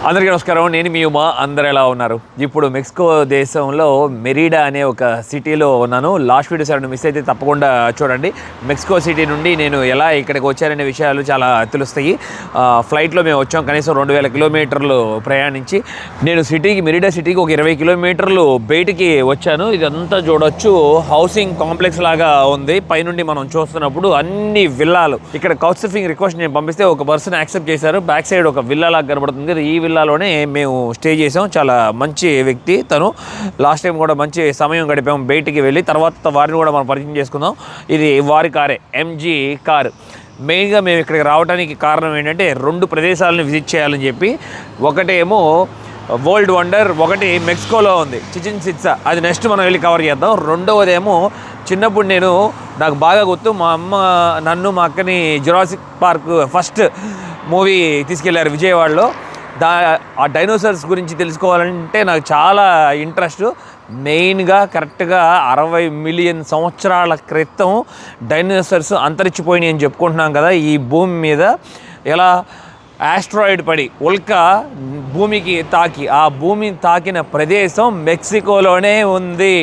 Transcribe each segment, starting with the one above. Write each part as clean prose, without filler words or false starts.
అందరికీ నమస్కారం. నేను మీ ఉమా. అందరు ఎలా ఉన్నారు? ఇప్పుడు మెక్సికో దేశంలో మెరీడా అనే ఒక సిటీలో ఉన్నాను. లాస్ట్ వీడియోస్ ఏమైనా మిస్ అయితే తప్పకుండా చూడండి. మెక్సికో సిటీ నుండి నేను ఎలా ఇక్కడికి వచ్చాననే విషయాలు చాలా తెలుస్తాయి. ఫ్లైట్లో మేము వచ్చాం. కనీసం 2000 కిలోమీటర్లు ప్రయాణించి నేను మెరీడా సిటీకి ఒక 20 కిలోమీటర్లు బయటికి వచ్చాను. ఇదంతా చూడొచ్చు, హౌసింగ్ కాంప్లెక్స్ లాగా ఉంది. పైనుండి మనం చూస్తున్నప్పుడు అన్ని విల్లాలు. ఇక్కడ కౌచ్ సర్ఫింగ్ రిక్వెస్ట్ నేను పంపిస్తే ఒక పర్సన్ యాక్సెప్ట్ చేశారు. బ్యాక్ సైడ్ ఒక విల్లా లాగా కనబడుతుంది. ఈ విల్లాలోనే మేము స్టే చేసాం. చాలా మంచి వ్యక్తి తను. లాస్ట్ టైం కూడా మంచి సమయం గడిపాం బయటికి వెళ్ళి. తర్వాత వారిని కూడా మనం పరిచయం చేసుకుందాం. ఇది వారి కారే, ఎంజీ కారు. మెయిన్గా మేము ఇక్కడికి రావడానికి కారణం ఏంటంటే 2 ప్రదేశాలను విజిట్ చేయాలని చెప్పి. ఒకటేమో వరల్డ్ వండర్, ఒకటి మెక్సికోలో ఉంది చిచిన్ ఇట్జా. అది నెక్స్ట్ మనం వెళ్ళి కవర్ చేద్దాం. రెండవదేమో చిన్నప్పుడు నాకు బాగా గుర్తు, మా అమ్మ నన్ను మా అక్కని జురాసిక్ పార్క్ ఫస్ట్ మూవీ తీసుకెళ్లారు విజయవాడలో. ఆ డైనోసార్స్ గురించి తెలుసుకోవాలంటే నాకు చాలా ఇంట్రెస్ట్. మెయిన్గా కరెక్ట్గా 60 మిలియన్ సంవత్సరాల క్రితం డైనోసార్స్ అంతరించిపోయినాయి అని చెప్పుకుంటున్నాం కదా ఈ భూమి మీద. ఎలా ఆస్ట్రాయిడ్ పడి ఉల్కా భూమికి తాకి, ఆ భూమిని తాకిన ప్రదేశం మెక్సికోలోనే ఉంది.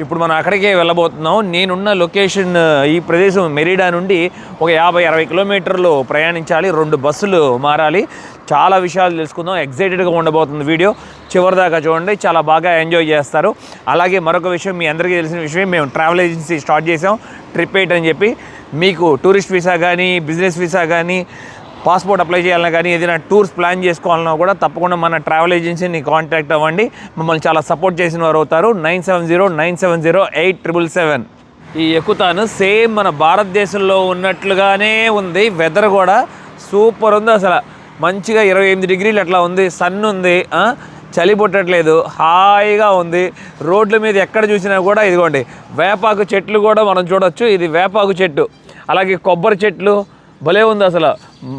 ఇప్పుడు మనం అక్కడికే వెళ్ళబోతున్నాం. నేనున్న లొకేషన్ ఈ ప్రదేశం మెరీడా నుండి ఒక 50-60 కిలోమీటర్లు ప్రయాణించాలి. 2 బస్సులు మారాలి. చాలా విషయాలు తెలుసుకుందాం. ఎగ్జైటెడ్గా ఉండబోతుంది వీడియో. చివరిదాకా చూడండి, చాలా బాగా ఎంజాయ్ చేస్తారు. అలాగే మరొక విషయం, మీ అందరికీ తెలిసిన విషయం, మేము ట్రావెల్ ఏజెన్సీ స్టార్ట్ చేసాం, ట్రిప్ ఎయిట్ అని చెప్పి. మీకు టూరిస్ట్ వీసా కానీ, బిజినెస్ వీసా కానీ, పాస్పోర్ట్ అప్లై చేయాలన్నా కానీ, ఏదైనా టూర్స్ ప్లాన్ చేసుకోవాలన్నా కూడా తప్పకుండా మన ట్రావెల్ ఏజెన్సీని కాంటాక్ట్ అవ్వండి. మమ్మల్ని చాలా సపోర్ట్ చేసిన వారు అవుతారు. 9709708777. ఈ ఎక్కుతాను సేమ్ మన భారతదేశంలో ఉన్నట్లుగానే ఉంది. వెదర్ కూడా సూపర్ ఉంది. అసలు మంచిగా 28 డిగ్రీలు అట్లా ఉంది. సన్ ఉంది, చలి పుట్టట్లేదు, హాయిగా ఉంది. రోడ్ల మీద ఎక్కడ చూసినా కూడా ఇదిగోండి వేపాకు చెట్లు కూడా మనం చూడొచ్చు. ఇది వేపాకు చెట్టు. అలాగే కొబ్బరి చెట్లు భలే ఉంది. అసలు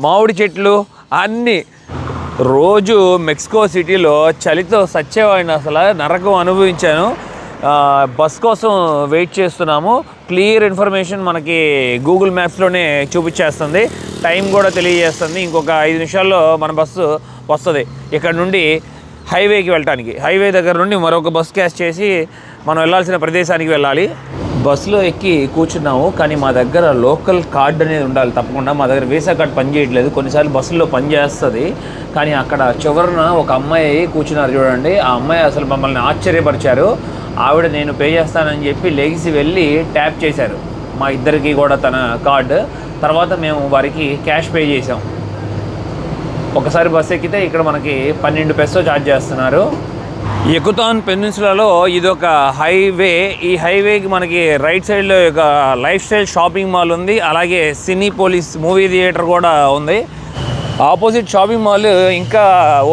మామిడి చెట్లు అన్నీ. రోజు మెక్సికో సిటీలో చలితో సచ్చేవాడిని, అసలు నరకం అనుభవించాను. బస్ కోసం వెయిట్ చేస్తున్నాము. క్లియర్ ఇన్ఫర్మేషన్ మనకి గూగుల్ మ్యాప్స్లోనే చూపించేస్తుంది. టైం కూడా తెలియజేస్తుంది. ఇంకొక 5 నిమిషాల్లో మన బస్సు వస్తుంది ఇక్కడ నుండి హైవేకి వెళ్ళటానికి. హైవే దగ్గర నుండి మరొక బస్ క్యాచ్ చేసి మనం వెళ్ళాల్సిన ప్రదేశానికి వెళ్ళాలి. బస్సులో ఎక్కి కూర్చున్నాము, కానీ మా దగ్గర లోకల్ కార్డ్ అనేది ఉండాలి తప్పకుండా. మా దగ్గర వీసా కార్డ్ పనిచేయట్లేదు. కొన్నిసార్లు బస్సులో పనిచేస్తుంది, కానీ అక్కడ చివరన ఒక అమ్మాయి కూర్చున్నారు చూడండి. ఆ అమ్మాయి అసలు మమ్మల్ని ఆశ్చర్యపరిచారు. ఆవిడ నేను పే చేస్తానని చెప్పి లెగిసి వెళ్ళి ట్యాప్ చేశారు మా ఇద్దరికి కూడా తన కార్డు. తర్వాత మేము వారికి క్యాష్ పే చేసాం. ఒకసారి బస్సు ఎక్కితే ఇక్కడ మనకి 12 పెసో ఛార్జ్ చేస్తున్నారు. యుకతాన్ పెనిన్సులాలో ఇదొక హైవే. ఈ హైవేకి మనకి రైట్ సైడ్లో ఒక లైఫ్ స్టైల్ షాపింగ్ మాల్ ఉంది. అలాగే సినీపోలిస్ మూవీ థియేటర్ కూడా ఉంది. ఆపోజిట్ షాపింగ్ మాల్ ఇంకా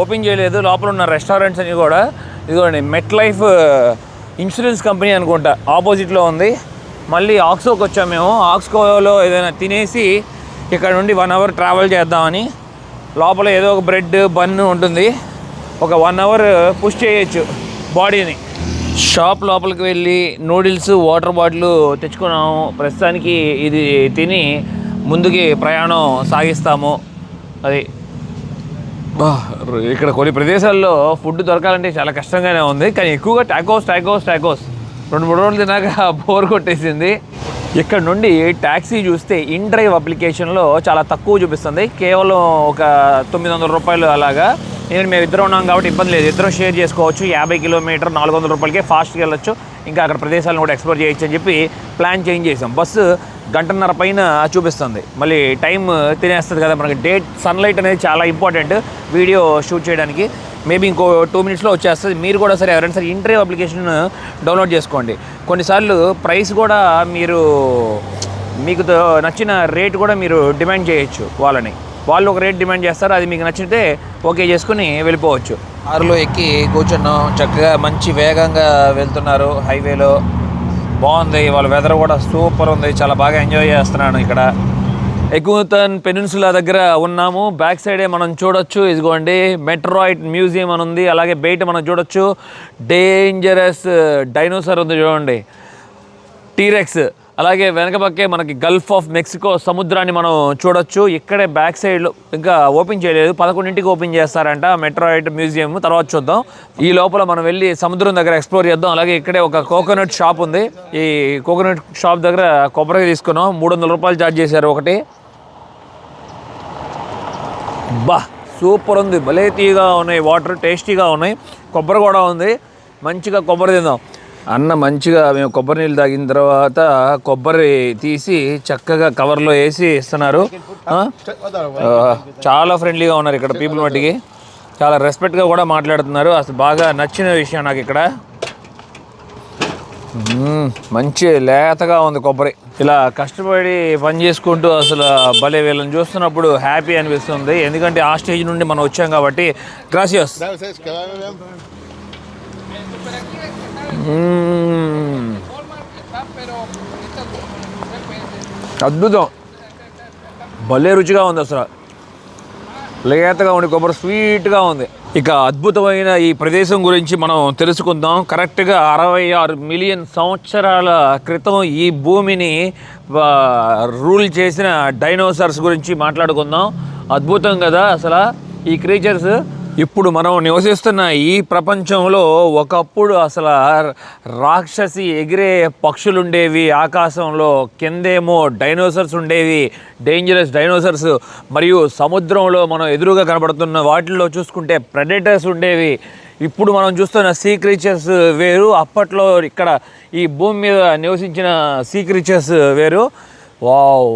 ఓపెన్ చేయలేదు. లోపల ఉన్న రెస్టారెంట్స్ అని కూడా ఇదిగోండి మెట్ లైఫ్ ఇన్సూరెన్స్ కంపెనీ అనుకుంటా ఆపోజిట్లో ఉంది. మళ్ళీ ఆక్స్కోకి వచ్చాం మేము. ఆక్స్కోలో ఏదైనా తినేసి ఇక్కడ నుండి 1 అవర్ ట్రావెల్ చేద్దామని. లోపల ఏదో ఒక బ్రెడ్ బన్ ఉంటుంది. ఒక 1 అవర్ పుష్ చేయొచ్చు బాడీని. షాప్ లోపలికి వెళ్ళి నూడిల్స్, వాటర్ బాటిల్ తెచ్చుకున్నాము. ప్రస్తుతానికి ఇది తిని ముందుకి ప్రయాణం సాగిస్తాము. అది ఇక్కడ కొన్ని ప్రదేశాల్లో ఫుడ్ దొరకాలంటే చాలా కష్టంగానే ఉంది, కానీ ఎక్కువగా టాకోస్ 2-3 రోజులు తిన్నాక బోర్ కొట్టేసింది. ఇక్కడ నుండి ట్యాక్సీ చూస్తే ఇన్ డ్రైవ్ అప్లికేషన్లో చాలా తక్కువ చూపిస్తుంది. కేవలం ఒక 900 రూపాయలు అలాగా. మేము ఇద్దరం ఉన్నాం కాబట్టి ఇబ్బంది లేదు, ఇద్దరం షేర్ చేసుకోవచ్చు. 50 కిలోమీటర్ 400 రూపాయలకే ఫాస్ట్గా వెళ్ళొచ్చు. ఇంకా అక్కడ ప్రదేశాలను కూడా ఎక్స్ప్లోర్ చేయొచ్చు అని చెప్పి ప్లాన్ చేంజ్ చేసాం. బస్సు 1.5 గంటల పైన చూపిస్తుంది. మళ్ళీ టైం తినేస్తుంది కదా మనకి. సన్లైట్ అనేది చాలా ఇంపార్టెంట్ వీడియో షూట్ చేయడానికి. మేబీ ఇంకో 2 మినిట్స్లో వచ్చేస్తుంది. మీరు కూడా సరే ఎవరైనా సరే ఇన్ డ్రైవ్ అప్లికేషన్ డౌన్లోడ్ చేసుకోండి. కొన్నిసార్లు ప్రైస్ కూడా మీకు నచ్చిన రేట్ కూడా మీరు డిమాండ్ చేయొచ్చు వాళ్ళని. వాళ్ళు ఒక రేట్ డిమాండ్ చేస్తారు, అది మీకు నచ్చితే ఓకే చేసుకుని వెళ్ళిపోవచ్చు. కారులో ఎక్కి కూర్చున్నాం. చక్కగా మంచి వేగంగా వెళ్తున్నారు హైవేలో. బాగుంది. వాళ్ళ వెదర్ కూడా సూపర్ ఉంది. చాలా బాగా ఎంజాయ్ చేస్తున్నాను ఇక్కడ. యుకతాన్ పెనిన్సులా దగ్గర ఉన్నాము. బ్యాక్ సైడే మనం చూడొచ్చు, ఇదిగోండి మెటరాయిట్ మ్యూజియం అని ఉంది. అలాగే బయట మనం చూడొచ్చు డేంజరస్ డైనోసార్ ఉంది చూడండి, టీరెక్స్. అలాగే వెనక పక్కే మనకి గల్ఫ్ ఆఫ్ మెక్సికో సముద్రాన్ని మనం చూడొచ్చు. ఇక్కడే బ్యాక్ సైడ్లో ఇంకా ఓపెన్ చేయలేదు, 11ంటికి ఓపెన్ చేస్తారంట మెట్రాయిట్ మ్యూజియం. తర్వాత చూద్దాం. ఈ లోపల మనం వెళ్ళి సముద్రం దగ్గర ఎక్స్ప్లోర్ చేద్దాం. అలాగే ఇక్కడే ఒక కోకోనట్ షాప్ ఉంది. ఈ కోకోనట్ షాప్ దగ్గర కొబ్బరి తీసుకున్నాం, 300 రూపాయలు ఛార్జ్ చేశారు ఒకటి. బా సూపర్ ఉంది, భలే తీయగా ఉన్నాయి, వాటర్ టేస్టీగా ఉన్నాయి, కొబ్బరి కూడా ఉంది. మంచిగా కొబ్బరి తిందాం. అన్న మంచిగా మేము కొబ్బరి నీళ్ళు తాగిన తర్వాత కొబ్బరి తీసి చక్కగా కవర్లో వేసి ఇస్తున్నారు. చాలా ఫ్రెండ్లీగా ఉన్నారు ఇక్కడ పీపుల్ మట్టికి, చాలా రెస్పెక్ట్గా కూడా మాట్లాడుతున్నారు. అసలు బాగా నచ్చిన విషయం నాకు ఇక్కడ. మంచి లేతగా ఉంది కొబ్బరి. ఇలా కష్టపడి పని చేసుకుంటూ అసలు భలే వీళ్ళని చూస్తున్నప్పుడు హ్యాపీ అనిపిస్తుంది. ఎందుకంటే ఆ స్టేజ్ నుండి మనం వచ్చాం కాబట్టి. గ్రాసియస్. అద్భుతం, భలే రుచిగా ఉంది, అసలు లేతగా ఉంది కొబ్బరి, స్వీట్గా ఉంది. ఇక అద్భుతమైన ఈ ప్రదేశం గురించి మనం తెలుసుకుందాం. కరెక్ట్గా 66 మిలియన్ సంవత్సరాల క్రితం ఈ భూమిని రూల్ చేసిన డైనోసార్స్ గురించి మాట్లాడుకుందాం. అద్భుతం కదా అసలు ఈ క్రీచర్స్. ఇప్పుడు మనం నివసిస్తున్న ఈ ప్రపంచంలో ఒకప్పుడు అసలు రాక్షసి ఎగిరే పక్షులు ఉండేవి ఆకాశంలో, కిందేమో డైనోసార్స్ ఉండేవి, డేంజరస్ డైనోసార్స్. మరియు సముద్రంలో మనం ఎదురుగా కనబడుతున్న వాటిల్లో చూసుకుంటే ప్రెడేటర్స్ ఉండేవి. ఇప్పుడు మనం చూస్తున్న సీ క్రీచర్స్ వేరు, అప్పట్లో ఇక్కడ ఈ భూమి మీద నివసించిన సీ క్రీచర్స్ వేరు. వావ్,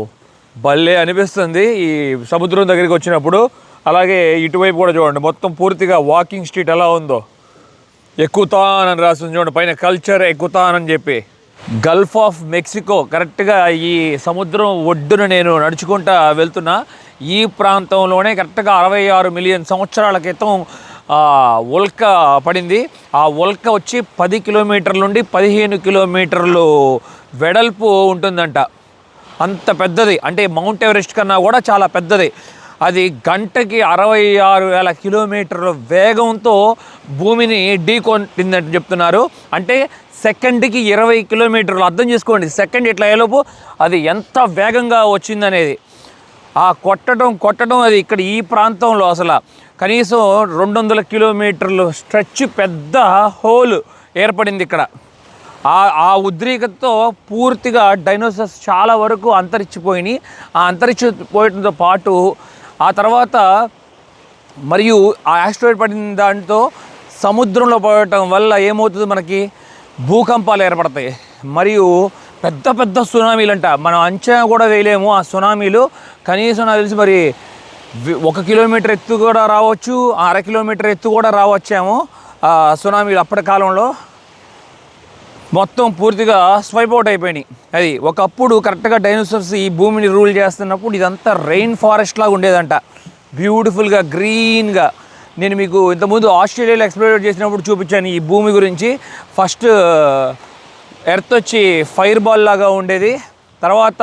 భలే అనిపిస్తుంది ఈ సముద్రం దగ్గరికి వచ్చినప్పుడు. అలాగే ఇటువైపు కూడా చూడండి, మొత్తం పూర్తిగా వాకింగ్ స్ట్రీట్ ఎలా ఉందో. ఎక్కుతానని రాస్తుంది చూడండి పైన, కల్చర్ ఎక్కుతానని చెప్పి. గల్ఫ్ ఆఫ్ మెక్సికో కరెక్ట్గా ఈ సముద్రం ఒడ్డున నేను నడుచుకుంటా వెళ్తున్నా. ఈ ప్రాంతంలోనే కరెక్ట్గా 66 మిలియన్ సంవత్సరాల క్రితం ఉల్క పడింది. ఆ ఉల్క వచ్చి 10 కిలోమీటర్ల నుండి 15 కిలోమీటర్లు వెడల్పు ఉంటుందంట. అంత పెద్దది, అంటే మౌంట్ ఎవరెస్ట్ కన్నా కూడా చాలా పెద్దది. అది గంటకి 66,000 కిలోమీటర్ల వేగంతో భూమిని ఢీకొట్టిందని చెప్తున్నారు. అంటే సెకండ్కి 20 కిలోమీటర్లు. అర్థం చేసుకోండి, సెకండ్ ఇట్లా అయ్యేలోపు అది ఎంత వేగంగా వచ్చిందనేది. ఆ కొట్టడం అది ఇక్కడ ఈ ప్రాంతంలో అసలు కనీసం 200 కిలోమీటర్లు స్ట్రెచ్ పెద్ద హోల్ ఏర్పడింది ఇక్కడ. ఆ ఉద్రేకతతో పూర్తిగా డైనోసార్స్ చాలా వరకు అంతరించిపోయినాయి. ఆ అంతరించిపోయడంతో పాటు ఆ తర్వాత మరియు ఆ యాస్ట్రాయిడ్ పడిన దాంతో సముద్రంలో పడటం వల్ల ఏమవుతుంది, మనకి భూకంపాలు ఏర్పడతాయి. మరియు పెద్ద పెద్ద సునామీలు అంట, మనం అంచనా కూడా వేయలేము ఆ సునామీలు. కనీసం నాకు తెలిసి మరి 1 కిలోమీటర్ ఎత్తు కూడా రావచ్చు, 1/2 కిలోమీటర్ ఎత్తు కూడా రావచ్చేమో ఆ సునామీలు. అప్పటి కాలంలో మొత్తం పూర్తిగా స్వైప్ అవుట్ అయిపోయినాయి. అది ఒకప్పుడు కరెక్ట్గా డైనోసార్స్ ఈ భూమిని రూల్ చేస్తున్నప్పుడు ఇదంతా రెయిన్ ఫారెస్ట్ లాగా ఉండేదంట, బ్యూటిఫుల్గా గ్రీన్గా. నేను మీకు ఇంతకుముందు ఆస్ట్రేలియాలో ఎక్స్ప్లోర్ చేసినప్పుడు చూపించాను ఈ భూమి గురించి. ఫస్ట్ ఎర్త్ వచ్చి ఫైర్ బాల్ లాగా ఉండేది, తర్వాత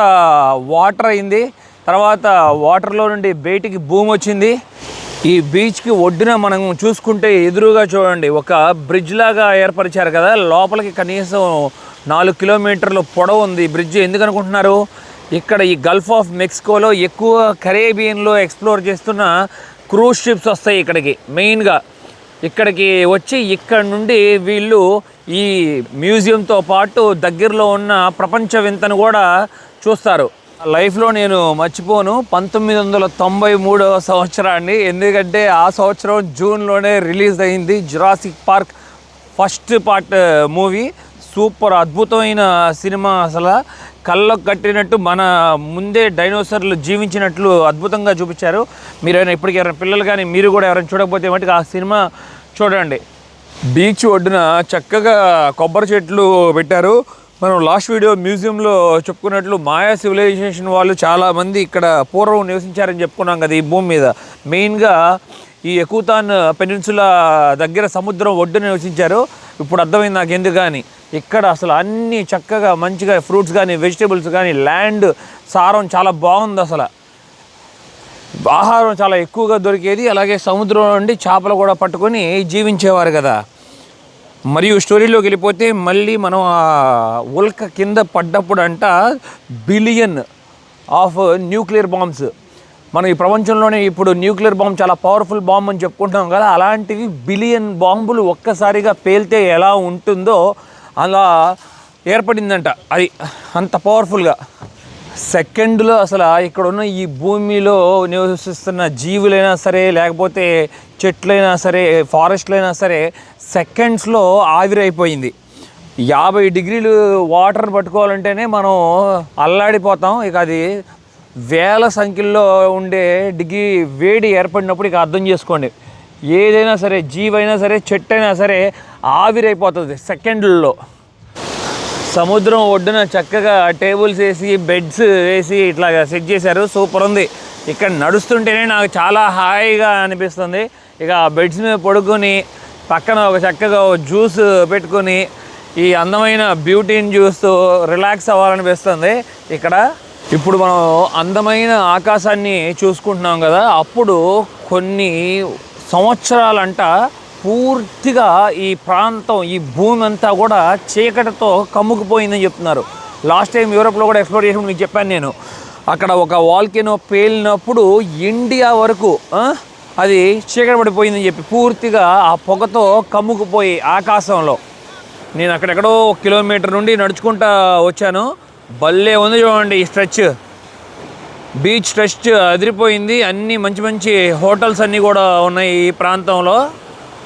వాటర్ అయింది, తర్వాత వాటర్లో నుండి బయటికి భూమి వచ్చింది. ఈ బీచ్కి ఒడ్డున మనం చూసుకుంటే ఎదురుగా చూడండి ఒక బ్రిడ్జ్ లాగా ఏర్పరిచారు కదా, లోపలికి కనీసం 4 కిలోమీటర్ల పొడవు ఉంది ఈ బ్రిడ్జ్. ఎందుకు అనుకుంటున్నారు, ఇక్కడ ఈ గల్ఫ్ ఆఫ్ మెక్సికోలో ఎక్కువ కరేబియన్లో ఎక్స్ప్లోర్ చేస్తున్న క్రూజ్ షిప్స్ వస్తాయి ఇక్కడికి. మెయిన్గా ఇక్కడికి వచ్చి ఇక్కడ నుండి వీళ్ళు ఈ మ్యూజియంతో పాటు దగ్గరలో ఉన్న ప్రపంచ వింతను కూడా చూస్తారు. లైఫ్లో నేను మర్చిపోను 1993వ సంవత్సరాన్ని, ఎందుకంటే ఆ సంవత్సరం జూన్లోనే రిలీజ్ అయింది Jurassic park first part movie. Super అద్భుతమైన సినిమా, అసలు కళ్ళకు కట్టినట్టు మన ముందే డైనోసార్లు జీవించినట్లు అద్భుతంగా చూపించారు. మీరైనా ఇప్పటికి ఎవరైనా పిల్లలు కానీ మీరు కూడా ఎవరైనా చూడకపోతే మటుకు ఆ సినిమా చూడండి. బీచ్ ఒడ్డున చక్కగా కొబ్బరి చెట్లు పెట్టారు. మనం లాస్ట్ వీడియో మ్యూజియంలో చెప్పుకున్నట్లు మాయా సివిలైజేషన్ వాళ్ళు చాలామంది ఇక్కడ పూర్వం నివసించారని చెప్పుకున్నాం కదా ఈ భూమి మీద. మెయిన్గా ఈ ఎక్కుతాన్ పెనిన్సులా దగ్గర సముద్రం ఒడ్డున నివసించారు. ఇప్పుడు అర్థమైంది నాకు ఎందుకు. కానీ ఇక్కడ అసలు అన్నీ చక్కగా మంచిగా ఫ్రూట్స్ కానీ వెజిటేబుల్స్ కానీ, ల్యాండ్ సారం చాలా బాగుంది. అసలు ఆహారం చాలా ఎక్కువగా దొరికేది. అలాగే సముద్రం నుండి చేపలు కూడా పట్టుకొని జీవించేవారు కదా. మరియు స్టోరీలోకి వెళ్ళిపోతే మళ్ళీ మనం ఆ ఉల్క కింద పడ్డప్పుడు అంట బిలియన్ ఆఫ్ న్యూక్లియర్ బాంబ్స్, మనం ఈ ప్రపంచంలోనే ఇప్పుడు న్యూక్లియర్ బాంబ్ చాలా పవర్ఫుల్ బాంబ్ అని చెప్పుకుంటాం కదా, అలాంటివి బిలియన్ బాంబులు ఒక్కసారిగా పేలితే ఎలా ఉంటుందో అలా ఏర్పడిందంట. అది అంత పవర్ఫుల్గా సెకండ్లో అసలు ఇక్కడ ఉన్న ఈ భూమిలో నివసిస్తున్న జీవులైనా సరే, లేకపోతే చెట్లైనా సరే, ఫారెస్ట్లైనా సరే సెకండ్స్లో ఆవిరైపోయింది. 50 డిగ్రీలు వాటర్ పట్టుకోవాలంటేనే మనం అల్లాడిపోతాం. ఇక అది వేల సంఖ్యలో ఉండే డిగ్రీ వేడి ఏర్పడినప్పుడు ఇక అర్థం చేసుకోండి, ఏదైనా సరే జీవైనా సరే చెట్టు అయినా సరే ఆవిరైపోతుంది సెకండ్లలో. సముద్రం ఒడ్డున చక్కగా టేబుల్స్ వేసి బెడ్స్ వేసి ఇట్లా సెట్ చేశారు, సూపర్ ఉంది. ఇక్కడ నడుస్తుంటేనే నాకు చాలా హాయిగా అనిపిస్తుంది. ఇక బెడ్స్ మీద పడుకొని పక్కన ఒక చక్కగా జ్యూస్ పెట్టుకొని ఈ అందమైన బ్యూటీని చూస్తూ రిలాక్స్ అవ్వాలనిపిస్తుంది. ఇక్కడ ఇప్పుడు మనం అందమైన ఆకాశాన్ని చూసుకుంటున్నాం కదా, అప్పుడు కొన్ని సంవత్సరాలంట పూర్తిగా ఈ ప్రాంతం, ఈ భూమి అంతా కూడా చీకటితో కమ్ముకుపోయిందని చెప్తున్నారు. లాస్ట్ టైం యూరోప్లో కూడా ఎక్స్ప్లోర్ చేసినప్పుడు మీకు చెప్పాను నేను, అక్కడ ఒక వాల్కెనో పేలినప్పుడు ఇండియా వరకు అది చీకటి పడిపోయిందని చెప్పి పూర్తిగా ఆ పొగతో కమ్ముకుపోయి ఆకాశంలో. నేను అక్కడెక్కడో 1 కిలోమీటర్ నుండి నడుచుకుంటా వచ్చాను. భలే ఉంది చూడండి ఈ స్ట్రెచ్, బీచ్ స్ట్రెచ్ అదిరిపోయింది. అన్నీ మంచి మంచి హోటల్స్ అన్నీ కూడా ఉన్నాయి ఈ ప్రాంతంలో,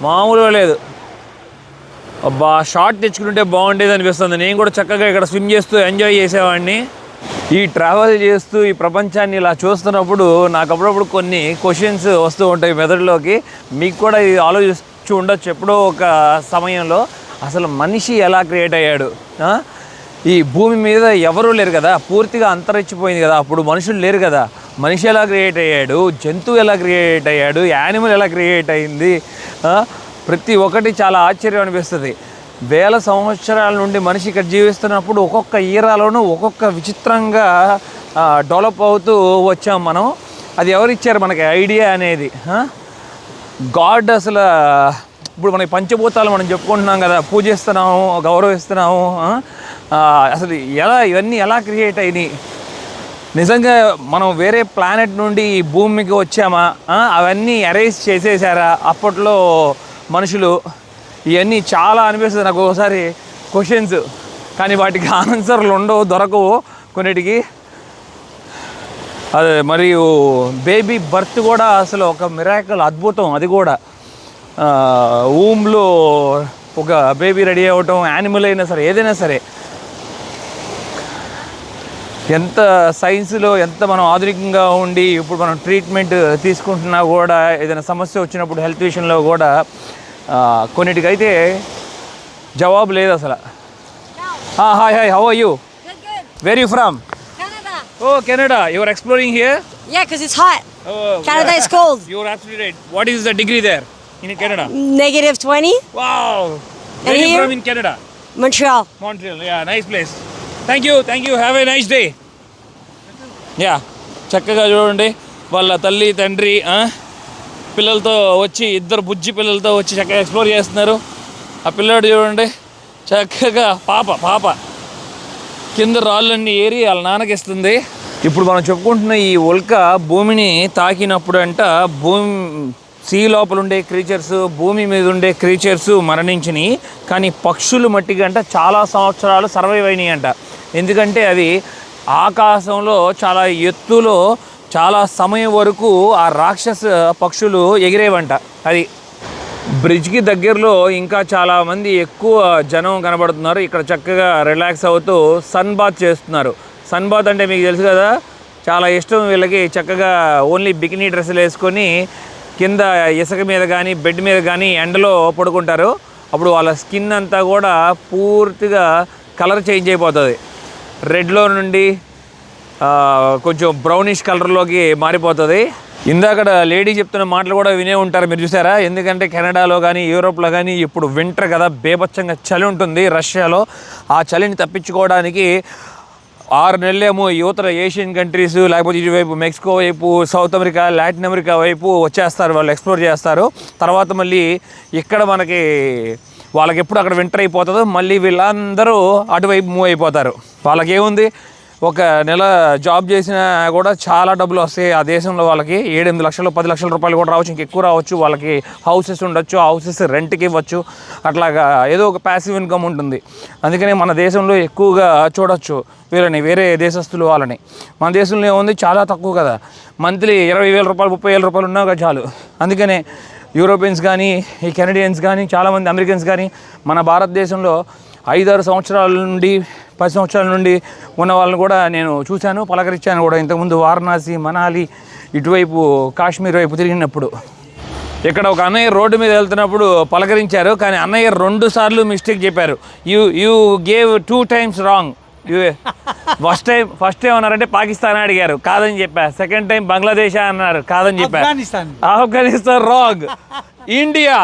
మామూలుగా లేదు. అబ్బా షార్ట్ తెచ్చుకుంటే బాగుండేది అనిపిస్తుంది. నేను కూడా చక్కగా ఇక్కడ స్విమ్ చేస్తూ ఎంజాయ్ చేసేవాడిని. ఈ ట్రావెల్ చేస్తూ ఈ ప్రపంచాన్ని ఇలా చూస్తున్నప్పుడు నాకు అప్పుడప్పుడు కొన్ని క్వశ్చన్స్ వస్తూ ఉంటాయి మెదడులోకి. మీకు కూడా ఇది ఆలోచిస్తూ ఉండొచ్చు ఎప్పుడో ఒక సమయంలో, అసలు మనిషి ఎలా క్రియేట్ అయ్యాడు? ఈ భూమి మీద ఎవరూ లేరు కదా, పూర్తిగా అంతరించిపోయింది కదా, అప్పుడు మనుషులు లేరు కదా, మనిషి ఎలా క్రియేట్ అయ్యాడు? జంతువు ఎలా క్రియేట్ అయ్యాడు? యానిమల్ ఎలా క్రియేట్ అయింది? ప్రతి ఒక్కటి చాలా ఆశ్చర్యం అనిపిస్తుంది. వేల సంవత్సరాల నుండి మనిషి ఇక్కడ జీవిస్తున్నప్పుడు ఒక్కొక్క ఈరాలోనూ ఒక్కొక్క విచిత్రంగా డెవలప్ అవుతూ వచ్చాం మనం. అది ఎవరిచ్చారు మనకి ఐడియా అనేది? గాడ్ అసలు ఇప్పుడు మనకి పంచభూతాలు మనం చెప్పుకుంటున్నాం కదా, పూజిస్తున్నాము, గౌరవిస్తున్నాము. అసలు ఇవన్నీ ఎలా క్రియేట్ అయినాయి? నిజంగా మనం వేరే ప్లానెట్ నుండి ఈ భూమికి వచ్చామా? అవన్నీ అరేంజ్ చేసేసారా అప్పట్లో మనుషులు? ఇవన్నీ చాలా అనిపిస్తుంది నాకు ఒకసారి క్వశ్చన్స్, కానీ వాటికి ఆన్సర్లు ఉండవు, దొరకవు కొన్నిటికి. అదే మరియు బేబీ బర్త్ కూడా అసలు ఒక మిరాకిల్, అద్భుతం. అది కూడా ఊమ్లో ఒక బేబీ రెడీ అవ్వటం, యానిమల్ అయినా సరే ఏదైనా సరే, ఎంత సైన్స్లో ఎంత మనం ఆధునికంగా ఉండి ఇప్పుడు మనం ట్రీట్మెంట్ తీసుకుంటున్నా కూడా ఏదైనా సమస్య వచ్చినప్పుడు హెల్త్ విషయంలో కూడా కొన్నిటికైతే జవాబు లేదు అసలు. Hi how are you? Where you from? Canada. Oh, Canada. You are exploring here? Yeah, because it's hot. Oh, Canada is cold. You are absolutely right. What is the degree there in Canada? -20. Wow. And Where are you here? from in Canada? Montreal. Montreal. Yeah, nice place. Thank you. Have a nice day. Yeah. చక్కగా చూడండి వాళ్ళ తల్లి తండ్రి పిల్లలతో వచ్చి, ఇద్దరు బుజ్జి పిల్లలతో వచ్చి చక్కగా ఎక్స్ప్లోర్ చేస్తున్నారు. ఆ పిల్లాడు చూడండి చక్కగా పాప కింద రాళ్ళన్నీ ఏరి వాళ్ళ నాన్నకిస్తుంది. ఇప్పుడు మనం చెప్పుకుంటున్న ఈ ఉల్క భూమిని తాకినప్పుడు అంట భూమి సీ లోపల ఉండే క్రీచర్స్, భూమి మీద ఉండే క్రీచర్స్ మరణించినాయి. కానీ పక్షులు మట్టిగంట చాలా సంవత్సరాలు సర్వైవ్ అయినాయి అంట. ఎందుకంటే అవి ఆకాశంలో చాలా ఎత్తులో చాలా సమయం వరకు ఆ రాక్షస పక్షులు ఎగిరేవంట. అది బ్రిడ్జ్కి దగ్గరలో ఇంకా చాలామంది ఎక్కువ జనం కనబడుతున్నారు. ఇక్కడ చక్కగా రిలాక్స్ అవుతూ సన్ బాత్ చేస్తున్నారు. సన్ బాత్ అంటే మీకు తెలుసు కదా, చాలా ఇష్టం వీళ్ళకి. చక్కగా ఓన్లీ బికినీ డ్రెస్సులు వేసుకొని కింద ఇసుక మీద కానీ బెడ్ మీద కానీ ఎండలో పడుకుంటారు. అప్పుడు వాళ్ళ స్కిన్ అంతా కూడా పూర్తిగా కలర్ చేంజ్ అయిపోతుంది. రెడ్లో నుండి కొంచెం బ్రౌనిష్ కలర్లోకి మారిపోతుంది. ఇందాక లేడీ చెప్తున్న మాటలు కూడా వినే ఉంటారు మీరు, చూసారా? ఎందుకంటే కెనడాలో కానీ యూరోప్లో కానీ ఇప్పుడు వింటర్ కదా, బేభత్సంగా చలి ఉంటుంది రష్యాలో. ఆ చలిని తప్పించుకోవడానికి 6 నెలలేమో యువతర ఏషియన్ కంట్రీస్, లేకపోతే ఇటువైపు మెక్సికో వైపు, సౌత్ అమెరికా, లాటిన్ అమెరికా వైపు వచ్చేస్తారు, వాళ్ళు ఎక్స్ప్లోర్ చేస్తారు. తర్వాత మళ్ళీ ఇక్కడ మనకి వాళ్ళకి ఎప్పుడు అక్కడ వింటర్ అయిపోతుందో మళ్ళీ వీళ్ళందరూ అటువైపు మూవ్ అయిపోతారు. వాళ్ళకి ఏముంది, ఒక నెల జాబ్ చేసినా కూడా చాలా డబ్బులు వస్తాయి ఆ దేశంలో. వాళ్ళకి 7-8 లక్షలు 10 లక్షల రూపాయలు కూడా రావచ్చు, ఇంకెక్కువ రావచ్చు. వాళ్ళకి హౌసెస్ ఉండొచ్చు, హౌసెస్ రెంట్కి ఇవ్వచ్చు, అట్లాగా ఏదో ఒక ప్యాసివ్ ఇన్కమ్ ఉంటుంది. అందుకనే మన దేశంలో ఎక్కువగా చూడొచ్చు వీళ్ళని, వేరే దేశస్తులు వాళ్ళని. మన దేశంలో ఏముంది, చాలా తక్కువ కదా, మంత్లీ 20,000 రూపాయలు 30,000 రూపాయలు ఉన్నా కదా చాలు. అందుకనే యూరోపియన్స్ కానీ, ఈ కెనడియన్స్ కానీ, చాలామంది అమెరికన్స్ కానీ మన భారతదేశంలో 5-6 సంవత్సరాల నుండి 10 సంవత్సరాల నుండి ఉన్న వాళ్ళని కూడా నేను చూశాను, పలకరించాను కూడా. ఇంతకుముందు వారణాసి, మనాలి, ఇటువైపు కాశ్మీర్ వైపు తిరిగినప్పుడు ఇక్కడ ఒక అన్నయ్య రోడ్డు మీద వెళ్తున్నప్పుడు పలకరించారు, కానీ అన్నయ్య 2 సార్లు మిస్టేక్ చెప్పారు. You gave 2 times wrong. First time అన్నారంటే పాకిస్తాన్ అడిగారు, కాదని చెప్పా. సెకండ్ టైం బంగ్లాదేశ్ అన్నారు, కాదని చెప్పా. Afghanistan wrong. India,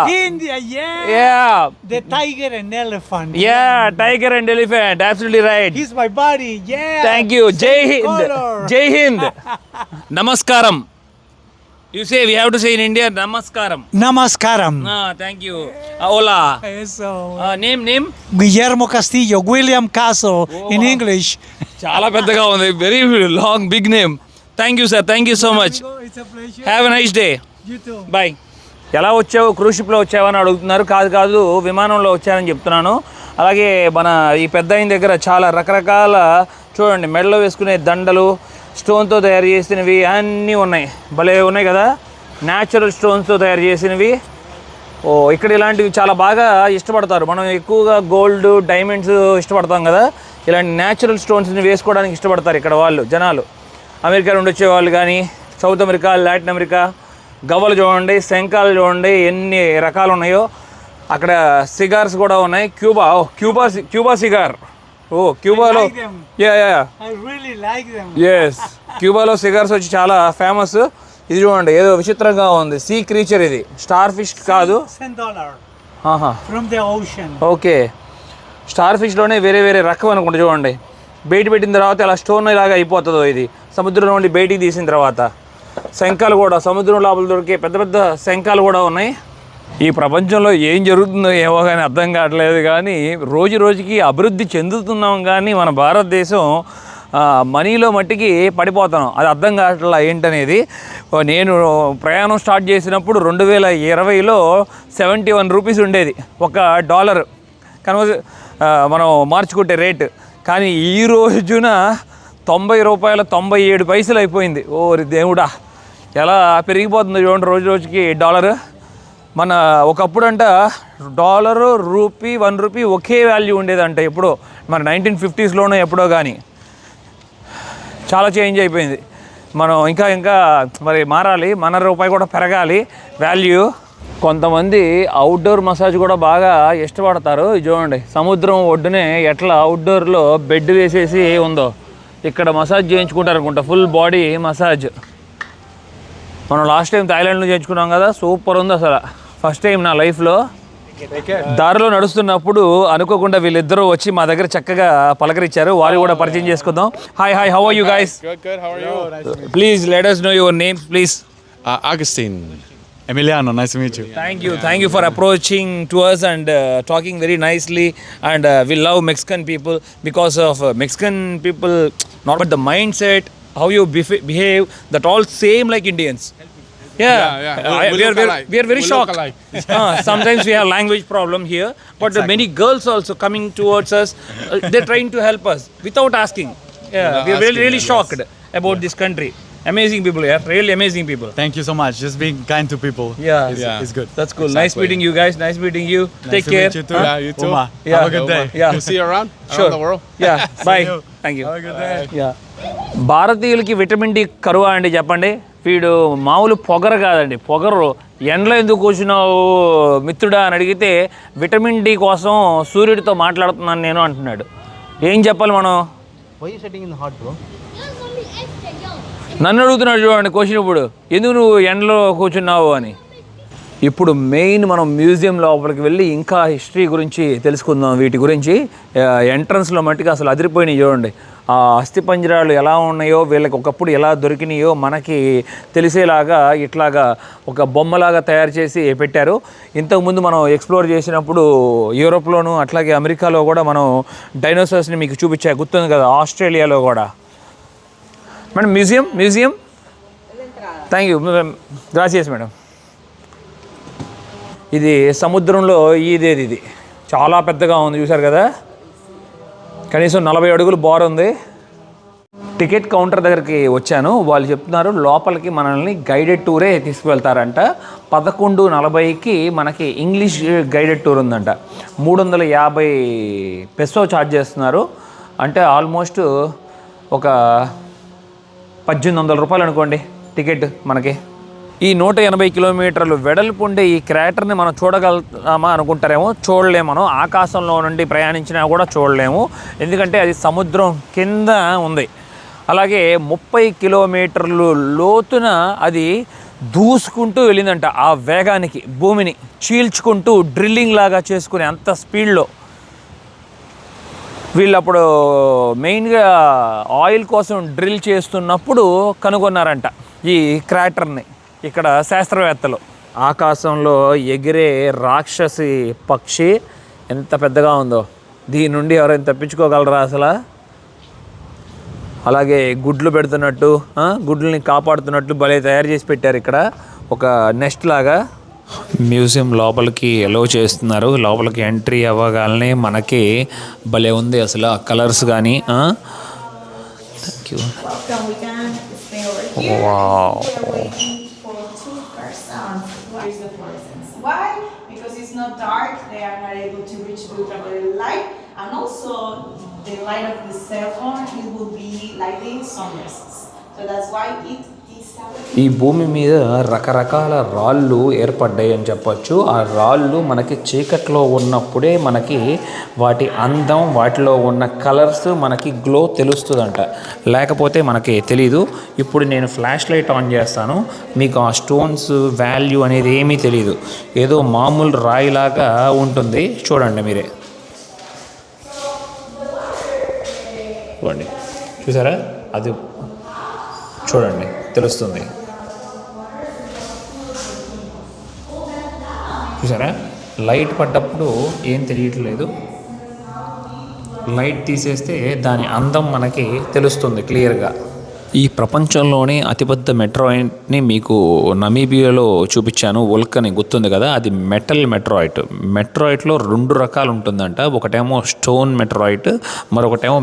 yeah. The tiger and elephant. Yeah, tiger and elephant. Absolutely right. He's my buddy. Yeah. Thank you. Jai Hind. Jai Hind. Namaskaram. You say, we have to say in India, Namaskaram. Namaskaram. Thank you. Hola. Eso. Name? Guillermo Castillo, William Caso in English. Chala పెద్దగా ఉంది. Very long, big name. Thank you, sir. Thank you so much. It's a pleasure. Have a nice day. You too. Bye. ఎలా వచ్చావు, cruise షిప్లో వచ్చావని అడుగుతున్నారు. కాదు, విమానంలో వచ్చానని చెప్తున్నాను. అలాగే మన ఈ పెద్ద ఆయన దగ్గర చాలా రకరకాల, చూడండి, మెడలో వేసుకునే దండలు, స్టోన్తో తయారు చేసినవి అన్నీ ఉన్నాయి. భలే ఉన్నాయి కదా, న్యాచురల్ స్టోన్స్తో తయారు చేసినవి. ఇక్కడ ఇలాంటివి చాలా బాగా ఇష్టపడతారు. మనం ఎక్కువగా గోల్డ్, డైమండ్స్ ఇష్టపడతాం కదా, ఇలాంటి న్యాచురల్ స్టోన్స్ని వేసుకోవడానికి ఇష్టపడతారు ఇక్కడ వాళ్ళు, జనాలు. అమెరికా నుండి వచ్చేవాళ్ళు కానీ, సౌత్ అమెరికా, లాటిన్ అమెరికా. గవ్వలు చూడండి, శంఖాలు చూడండి, ఎన్ని రకాలు ఉన్నాయో. అక్కడ సిగార్స్ కూడా ఉన్నాయి. Cuba cigar. క్యూబాలో ఎస్, క్యూబాలో సిగార్స్ వచ్చి చాలా ఫేమస్. ఇది చూడండి, ఏదో విచిత్రంగా ఉంది, సీ క్రీచర్. ఇది స్టార్ ఫిష్ కాదు, ఓకే, స్టార్ ఫిష్లోనే వేరే వేరే రకం అనుకుంటా. చూడండి, బయట పెట్టిన తర్వాత ఇలా స్టోన్ ఇలాగా అయిపోతుందో, ఇది సముద్రంలో నుండి బయటికి తీసిన తర్వాత. శంఖాలు కూడా సముద్రం లోపల దొరికే పెద్ద పెద్ద శంఖాలు కూడా ఉన్నాయి. ఈ ప్రపంచంలో ఏం జరుగుతుందో ఏమో కానీ అర్థం కావట్లేదు, కానీ రోజు రోజుకి అభివృద్ధి చెందుతున్నాం, కానీ మన భారతదేశం మనీలో మట్టికి పడిపోతాం. అది అర్థం కావట్లా ఏంటనేది. నేను ప్రయాణం స్టార్ట్ చేసినప్పుడు 2020లో 71 రూపీస్ ఉండేది ఒక డాలర్, మనం మార్చుకుంటే రేటు. కానీ ఈ రోజున 90 రూపాయల 97 పైసలు అయిపోయింది. ఓరి దేవుడా, ఎలా పెరిగిపోతుంది చూడండి రోజు రోజుకి డాలర్. మన ఒకప్పుడు అంట డాలరు, రూపీ, 1 రూపీ ఒకే వాల్యూ ఉండేదంట ఎప్పుడో, మన 1950sలోనో ఎప్పుడో. కానీ చాలా చేంజ్ అయిపోయింది. మనం ఇంకా మరి మారాలి, మన రూపాయి కూడా పెరగాలి వాల్యూ. కొంతమంది అవుట్డోర్ మసాజ్ కూడా బాగా ఇష్టపడతారు. చూడండి, సముద్రం ఒడ్డునే ఎట్లా అవుట్డోర్లో బెడ్ వేసేసి ఉందో, ఇక్కడ మసాజ్ చేయించుకుంటారు అనుకుంటా, ఫుల్ బాడీ మసాజ్. మనం లాస్ట్ టైం థాయిలాండ్లో చేయించుకున్నాం కదా, సూపర్ ఉంది అసలు. ఫస్ట్ టైం నా లైఫ్లో. దారిలో నడుస్తున్నప్పుడు అనుకోకుండా వీళ్ళిద్దరూ వచ్చి మా దగ్గర చక్కగా పలకరించారు. వాళ్ళు కూడా పరిచయం చేసుకుందాం. Hi, how are you guys? Good, how are you? Please let us know your names, please. Augustine. Emiliano, nice to meet you. Thank you for approaching to us and talking very nicely. And we love Mexican people because of Mexican people, not but the mindset, how you behave, that all same like Indians. Yeah. We are very shocked. Sometimes we have language problem here, but exactly. Many girls also coming towards us. They're trying to help us without asking. We are really shocked about this country. Amazing people here, really amazing people. Thank you so much. Just being kind to people. It's good. That's cool. Exactly. Nice meeting you guys. Nice meeting you. Take care. Meet you too. Yeah, you too. Uma. Have a good day. We'll see you around the world. Bye. Thank you. Have a good day. భారతీయులకి vitamin D కరువా అండి చెప్పండి. వీడు మామూలు పొగరు కాదండి, పొగరు. ఎండలో ఎందుకు కూర్చున్నావు మిత్రుడా అని అడిగితే విటమిన్ డి కోసం సూర్యుడితో మాట్లాడుతున్నాను నేను అంటున్నాడు. ఏం చెప్పాలి మనం? నన్ను అడుగుతున్నాడు చూడండి క్వశ్చన్ ఇప్పుడు, ఎందుకు నువ్వు ఎండలో కూర్చున్నావు అని. ఇప్పుడు మెయిన్ మనం మ్యూజియం లోపలికి వెళ్ళి ఇంకా హిస్టరీ గురించి తెలుసుకుందాం. వీటి గురించి ఎంట్రన్స్లో మట్టికి అసలు అదిరిపోయినాయి చూడండి. ఆ అస్థిపంజరాలు ఎలా ఉన్నాయో, వీళ్ళకి ఒకప్పుడు ఎలా దొరికినాయో మనకి తెలిసేలాగా ఇట్లాగా ఒక బొమ్మలాగా తయారు చేసి పెట్టారు. ఇంతకుముందు మనం ఎక్స్ప్లోర్ చేసినప్పుడు యూరోప్లోను అట్లాగే అమెరికాలో కూడా మనం డైనోసార్స్ని మీకు చూపించా, గుర్తుంది కదా, ఆస్ట్రేలియాలో కూడా. Madam museum thank you, gracias madam. ఇది సముద్రంలో ఇది చాలా పెద్దగా ఉంది, చూసారు కదా, కనీసం 40 అడుగులు బార్ ఉంది. టికెట్ కౌంటర్ దగ్గరికి వచ్చాను. వాళ్ళు చెప్తున్నారు లోపలికి మనల్ని గైడెడ్ టూరే తీసుకువెళ్తారంట. 11:40కి మనకి ఇంగ్లీష్ గైడెడ్ టూర్ ఉందంట. 350 పెసో ఛార్జ్ చేస్తున్నారు. అంటే ఆల్మోస్ట్ ఒక 1800 రూపాయలు అనుకోండి టికెట్ మనకి. ఈ 180 కిలోమీటర్లు వెడల్పు ఉండే ఈ క్రాటర్ని మనం చూడగలుగుతామా అనుకుంటారేమో, చూడలేము. మనం ఆకాశంలో నుండి ప్రయాణించినా కూడా చూడలేము, ఎందుకంటే అది సముద్రం కింద ఉంది. అలాగే 30 కిలోమీటర్లు లోతున అది దూసుకుంటూ వెళ్ళిందంట. ఆ వేగానికి భూమిని చీల్చుకుంటూ డ్రిల్లింగ్ లాగా చేసుకునే అంత స్పీడ్లో. వీళ్ళు అప్పుడు మెయిన్గా ఆయిల్ కోసం డ్రిల్ చేస్తున్నప్పుడు కనుగొన్నారంట ఈ క్రాటర్ని ఇక్కడ శాస్త్రవేత్తలు. ఆకాశంలో ఎగిరే రాక్షసి పక్షి ఎంత పెద్దగా ఉందో, దీని నుండి ఎవరైనా తప్పించుకోగలరా అసలు? అలాగే గుడ్లు పెడుతున్నట్టు, గుడ్లని కాపాడుతున్నట్టు భలే తయారు చేసి పెట్టారు ఇక్కడ ఒక నెస్ట్ లాగా. మ్యూజియం లోపలికి ఎలో చేస్తున్నారు. లోపలికి ఎంట్రీ అవ్వగానే మనకి భలే ఉంది అసలు ఆ కలర్స్ కానీ. Thank you. Why? Because it's not dark, they are not able to reach the ultraviolet light, and also the light of the cell phone, it will be lighting sunglasses. So that's why it is. ఈ భూమి మీద రకరకాల రాళ్ళు ఏర్పడ్డాయి అని చెప్పొచ్చు. ఆ రాళ్ళు మనకి చీకట్లో ఉన్నప్పుడే మనకి వాటి అందం, వాటిలో ఉన్న కలర్స్ మనకి గ్లో తెలుస్తుందంట, లేకపోతే మనకి తెలీదు. ఇప్పుడు నేను ఫ్లాష్ లైట్ ఆన్ చేస్తాను, మీకు ఆ స్టోన్స్ వాల్యూ అనేది ఏమీ తెలీదు, ఏదో మామూలు రాయిలాగా ఉంటుంది. చూడండి మీరే, చూడండి, చూసారా, అది చూడండి తెలుస్తుంది. చూసారా, లైట్ పడ్డప్పుడు ఏం తెలియట్లేదు, లైట్ తీసేస్తే దాని అందం మనకి తెలుస్తుంది క్లియర్గా. ఈ ప్రపంచంలోనే అతిపెద్ద మెట్రాయిడ్ని మీకు నమీబియాలో చూపించాను, వల్కని గుర్తుంది కదా, అది మెట్రాయిట్. మెట్రాయిట్లో 2 రకాలు ఉంటుందంట, ఒకటేమో స్టోన్ మెట్రాయిట్, మరొకటేమో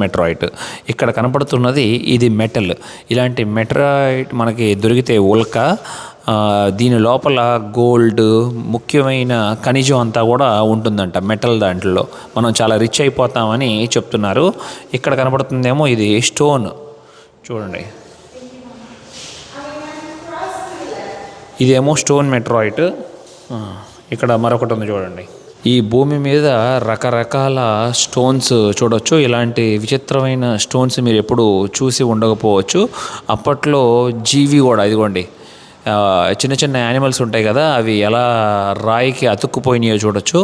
మెట్రాయిట్. ఇక్కడ కనపడుతున్నది ఇది మెటల్. ఇలాంటి మెట్రాయిట్ మనకి దొరికితే ఉల్క, దీని లోపల గోల్డ్, ముఖ్యమైన ఖనిజం అంతా కూడా ఉంటుందంట మెటల్. దాంట్లో మనం చాలా రిచ్ అయిపోతామని చెప్తున్నారు. ఇక్కడ కనపడుతుందేమో ఇది స్టోన్, చూడండి, ఇదేమో స్టోన్ మెట్రాయిట్. ఇక్కడ మరొకటి ఉంది చూడండి. ఈ భూమి మీద రకరకాల స్టోన్స్ చూడవచ్చు. ఇలాంటి విచిత్రమైన స్టోన్స్ మీరు ఎప్పుడు చూసి ఉండకపోవచ్చు. అప్పట్లో జీవి కూడా, ఇదిగోండి, చిన్న చిన్న యానిమల్స్ ఉంటాయి కదా, అవి ఎలా రాయికి అతుక్కుపోయినాయో చూడొచ్చు,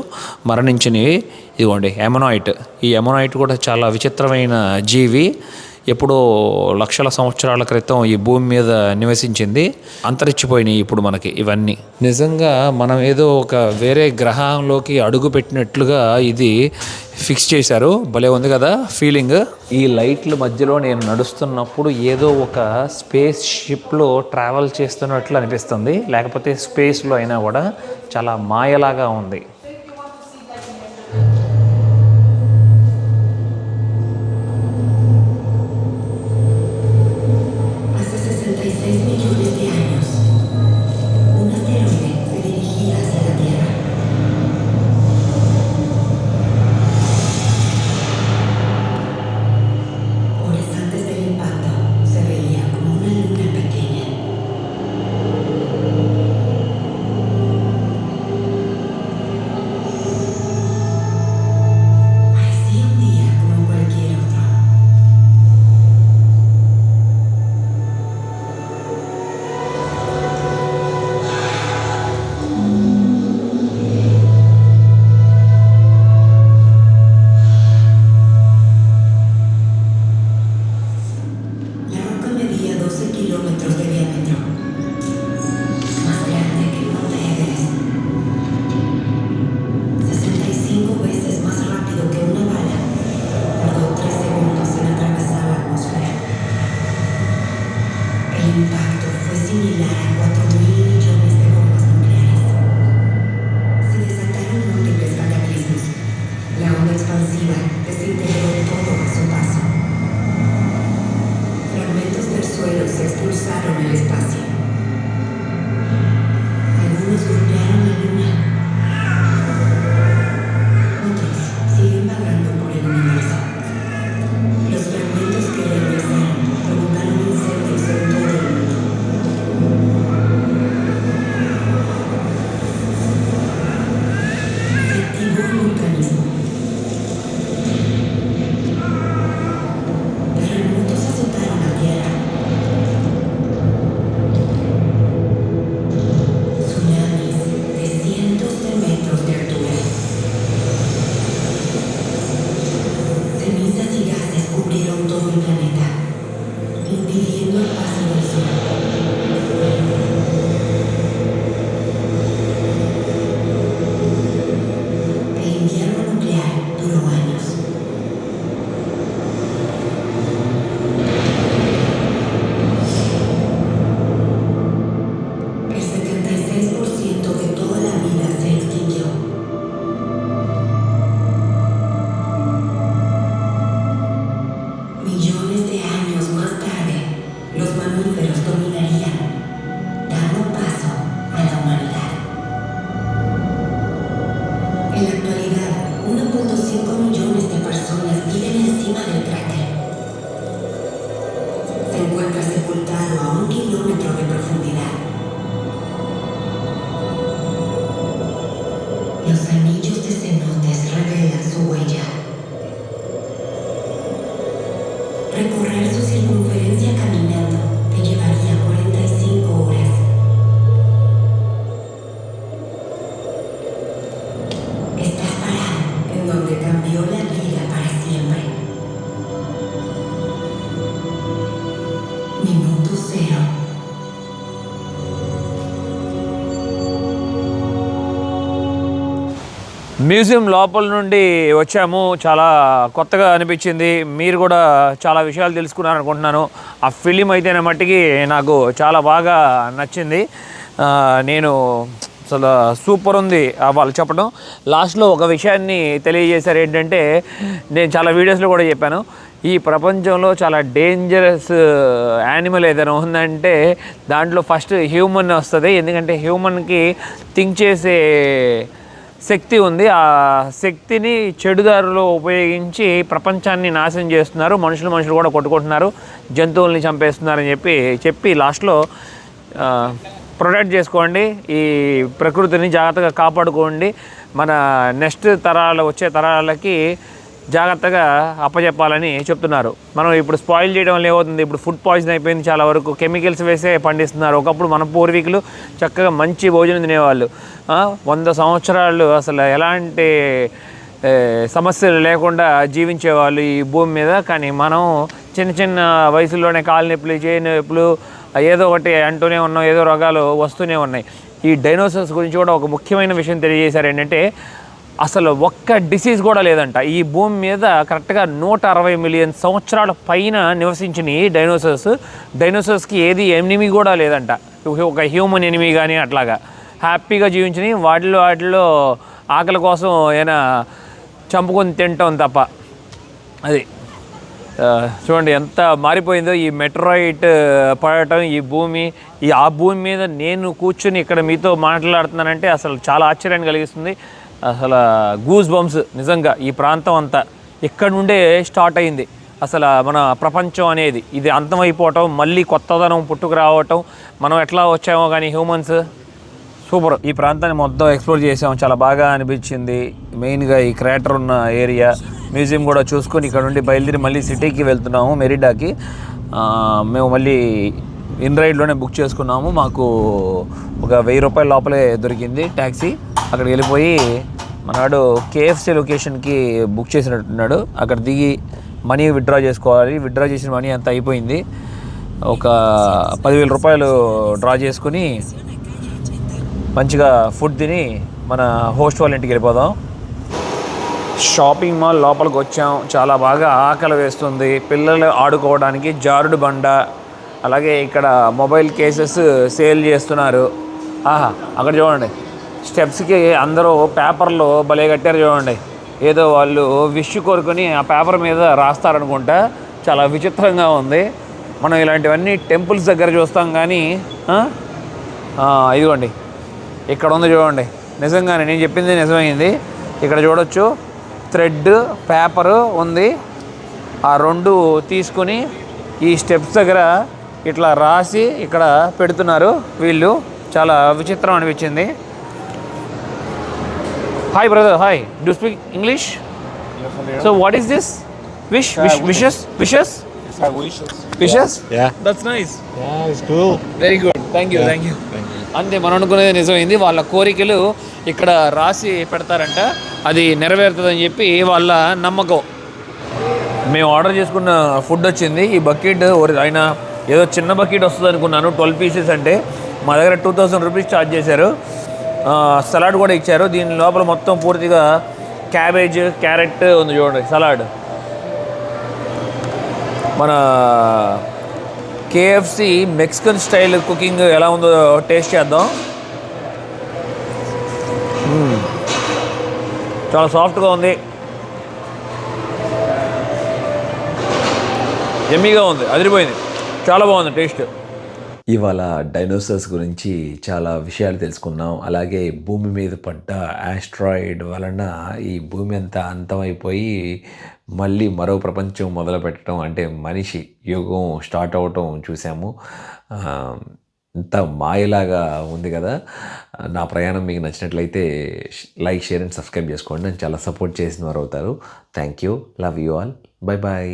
మరణించినవి. ఇదిగోండి ఎమనాయిట్. ఈ ఎమనాయిట్ కూడా చాలా విచిత్రమైన జీవి. ఎప్పుడో లక్షల సంవత్సరాల క్రితం ఈ భూమి మీద నివసించింది, అంతరించిపోయినాయి ఇప్పుడు మనకి ఇవన్నీ. నిజంగా మనం ఏదో ఒక వేరే గ్రహంలోకి అడుగు పెట్టినట్లుగా ఇది ఫిక్స్ చేశారు. భలే ఉంది కదా ఫీలింగ్. ఈ లైట్ల మధ్యలో నేను నడుస్తున్నప్పుడు ఏదో ఒక స్పేస్ షిప్లో ట్రావెల్ చేస్తున్నట్లు అనిపిస్తుంది, లేకపోతే స్పేస్లో అయినా కూడా చాలా మాయలాగా ఉంది. Los anillos de cenotes revelan su huella. Recorrer su circunferencia caminando te llevaría 45 horas. Estás parado en donde cambió la vida para siempre. Minuto cero. Museum లోపల నుండి వచ్చాము. చాలా కొత్తగా అనిపించింది. మీరు కూడా చాలా విషయాలు తెలుసుకున్నారు అనుకుంటున్నాను. ఆ ఫిలిం అయితేనే మట్టికి నాకు చాలా బాగా నచ్చింది. నేను అసలు సూపర్ ఉంది వాళ్ళు చెప్పడం. లాస్ట్లో ఒక విషయాన్ని తెలియజేశారు. ఏంటంటే నేను చాలా వీడియోస్లో కూడా చెప్పాను, ఈ ప్రపంచంలో చాలా డేంజరస్ యానిమల్ ఏదైనా ఉందంటే దాంట్లో ఫస్ట్ హ్యూమన్ వస్తుంది. ఎందుకంటే హ్యూమన్కి థింక్ చేసే శక్తి ఉంది. ఆ శక్తిని చెడుదారులో ఉపయోగించి ప్రపంచాన్ని నాశనం చేస్తున్నారు. మనుషులు కూడా కొట్టుకుంటున్నారు, జంతువుల్ని చంపేస్తున్నారని చెప్పి లాస్ట్లో ప్రొటెక్ట్ చేసుకోండి, ఈ ప్రకృతిని జాగ్రత్తగా కాపాడుకోండి, మన నెక్స్ట్ వచ్చే తరాలకి జాగ్రత్తగా అప్పచెప్పాలని చెప్తున్నారు. మనం ఇప్పుడు స్పాయిల్ చేయడం వల్ల ఏమవుతుంది, ఇప్పుడు ఫుడ్ పాయిజన్ అయిపోయింది. చాలా వరకు కెమికల్స్ వేసే పండిస్తున్నారు. ఒకప్పుడు మన పూర్వీకులు చక్కగా మంచి భోజనం తినేవాళ్ళు. 100 సంవత్సరాలు అసలు ఎలాంటి సమస్యలు లేకుండా జీవించేవాళ్ళు ఈ భూమి మీద. కానీ మనం చిన్న వయసులోనే కాలు నొప్పులు, చేయి నొప్పులు ఏదో ఒకటి అంటూనే ఉన్నాం, ఏదో రోగాలు వస్తూనే ఉన్నాయి. ఈ డైనోసార్స్ గురించి కూడా ఒక ముఖ్యమైన విషయం తెలియజేశారు. ఏంటంటే అసలు ఒక్క డిసీజ్ కూడా లేదంట ఈ భూమి మీద. కరెక్ట్గా 160 మిలియన్ సంవత్సరాల పైన నివసించిన ఈ డైనోసార్స్కి ఏది ఎనిమి కూడా లేదంట, ఒక హ్యూమన్ ఎనిమి కానీ అట్లాగా హ్యాపీగా జీవించినవి. వాటిలో ఆకలి కోసం ఏమైనా చంపుకొని తింటాం తప్ప. అది చూడండి ఎంత మారిపోయిందో ఈ మెటరాయిట్ పడటం, ఈ భూమి, ఆ భూమి మీద నేను కూర్చుని ఇక్కడ మీతో మాట్లాడుతున్నానంటే అసలు చాలా ఆశ్చర్యాన్ని కలిగిస్తుంది. అసలు గూస్ బంప్స్ నిజంగా. ఈ ప్రాంతం అంతా ఇక్కడ నుండే స్టార్ట్ అయింది అసలు మన ప్రపంచం అనేది. ఇది అంతమైపోవటం, మళ్ళీ కొత్తదనం పుట్టుకు రావటం, మనం ఎట్లా వచ్చామో కానీ హ్యూమన్స్ సూపర్. ఈ ప్రాంతాన్ని మొత్తం ఎక్స్ప్లోర్ చేసాం, చాలా బాగా అనిపించింది. మెయిన్గా ఈ క్రాటర్ ఉన్న ఏరియా, మ్యూజియం కూడా చూసుకొని ఇక్కడ నుండి బయలుదేరి మళ్ళీ సిటీకి వెళ్తున్నాము, మెరిడాకి. మేము మళ్ళీ ఇన్ రైడ్లోనే బుక్ చేసుకున్నాము. మాకు ఒక 1000 రూపాయల లోపలే దొరికింది ట్యాక్సీ. అక్కడికి వెళ్ళిపోయి మనవాడు కేఎఫ్సీ లొకేషన్కి బుక్ చేసినట్టున్నాడు. అక్కడ దిగి మనీ విత్డ్రా చేసుకోవాలి. విత్డ్రా చేసిన మనీ అంతా అయిపోయింది. ఒక 10,000 రూపాయలు డ్రా చేసుకుని మంచిగా ఫుడ్ తిని మన హోస్ట్ వాళ్ళ ఇంటికి వెళ్ళిపోదాం. షాపింగ్ మాల్ లోపలికి వచ్చాం. చాలా బాగా ఆకలి వేస్తుంది. పిల్లలు ఆడుకోవడానికి జారుడు బండ, అలాగే ఇక్కడ మొబైల్ కేసెస్ సేల్ చేస్తున్నారు. అక్కడ చూడండి, స్టెప్స్కి అందరూ పేపర్లు భలే కట్టారు చూడండి. ఏదో వాళ్ళు విష్ కోరుకొని ఆ పేపర్ మీద రాస్తారనుకుంటా. చాలా విచిత్రంగా ఉంది. మనం ఇలాంటివన్నీ టెంపుల్స్ దగ్గర చూస్తాం కానీ ఇదిగోండి ఇక్కడ ఉంది చూడండి. నిజంగానే నేను చెప్పింది నిజమైంది. ఇక్కడ చూడొచ్చు థ్రెడ్, పేపరు ఉంది. ఆ రెండు తీసుకుని ఈ స్టెప్స్ దగ్గర ఇట్లా రాసి ఇక్కడ పెడుతున్నారు వీళ్ళు. చాలా విచిత్రం అనిపించింది. Hi brother, hi. Do you speak English? Yes, So what is this? Wishes? Wishes? Yeah. That's nice. Yeah, it's cool. Very good. Thank you. అంతే, మనం అనుకునేది నిజమైంది. వాళ్ళ కోరికలు ఇక్కడ రాసి పెడతారంట, అది నెరవేరుతుందని చెప్పి వాళ్ళ నమ్మకం. మేము ఆర్డర్ చేసుకున్న ఫుడ్ వచ్చింది. ఈ బకెట్ ఆయన ఏదో చిన్న బకెట్ వస్తుంది అనుకున్నాను. 12 పీసెస్ అంటే మా దగ్గర 2000 రూపీస్ ఛార్జ్ చేశారు. సలాడ్ కూడా ఇచ్చారు. దీని లోపల మొత్తం పూర్తిగా క్యాబేజ్, క్యారెట్ ఉంది చూడండి సలాడ్. మన కేఎఫ్సి మెక్సికన్ స్టైల్ కుకింగ్ ఎలా ఉందో టేస్ట్ చేద్దాం. చాలా సాఫ్ట్గా ఉంది, ఎమ్మీగా ఉంది, అదిరిపోయింది, చాలా బాగుంది టేస్ట్. ఇవాళ డైనోసార్స్ గురించి చాలా విషయాలు తెలుసుకున్నాం. అలాగే భూమి మీద పడ్డ ఆస్ట్రాయిడ్ వలన ఈ భూమి అంతా అంతమైపోయి మళ్ళీ మరో ప్రపంచం మొదలు పెట్టడం, అంటే మనిషి యుగం స్టార్ట్ అవ్వటం చూసాము. అంత మాయలాగా ఉంది కదా. నా ప్రయాణం మీకు నచ్చినట్లయితే లైక్, షేర్ అండ్ సబ్స్క్రైబ్ చేసుకోండి. నన్ను చాలా సపోర్ట్ చేసిన వారు అవుతారు. Thank you, love you all, bye bye.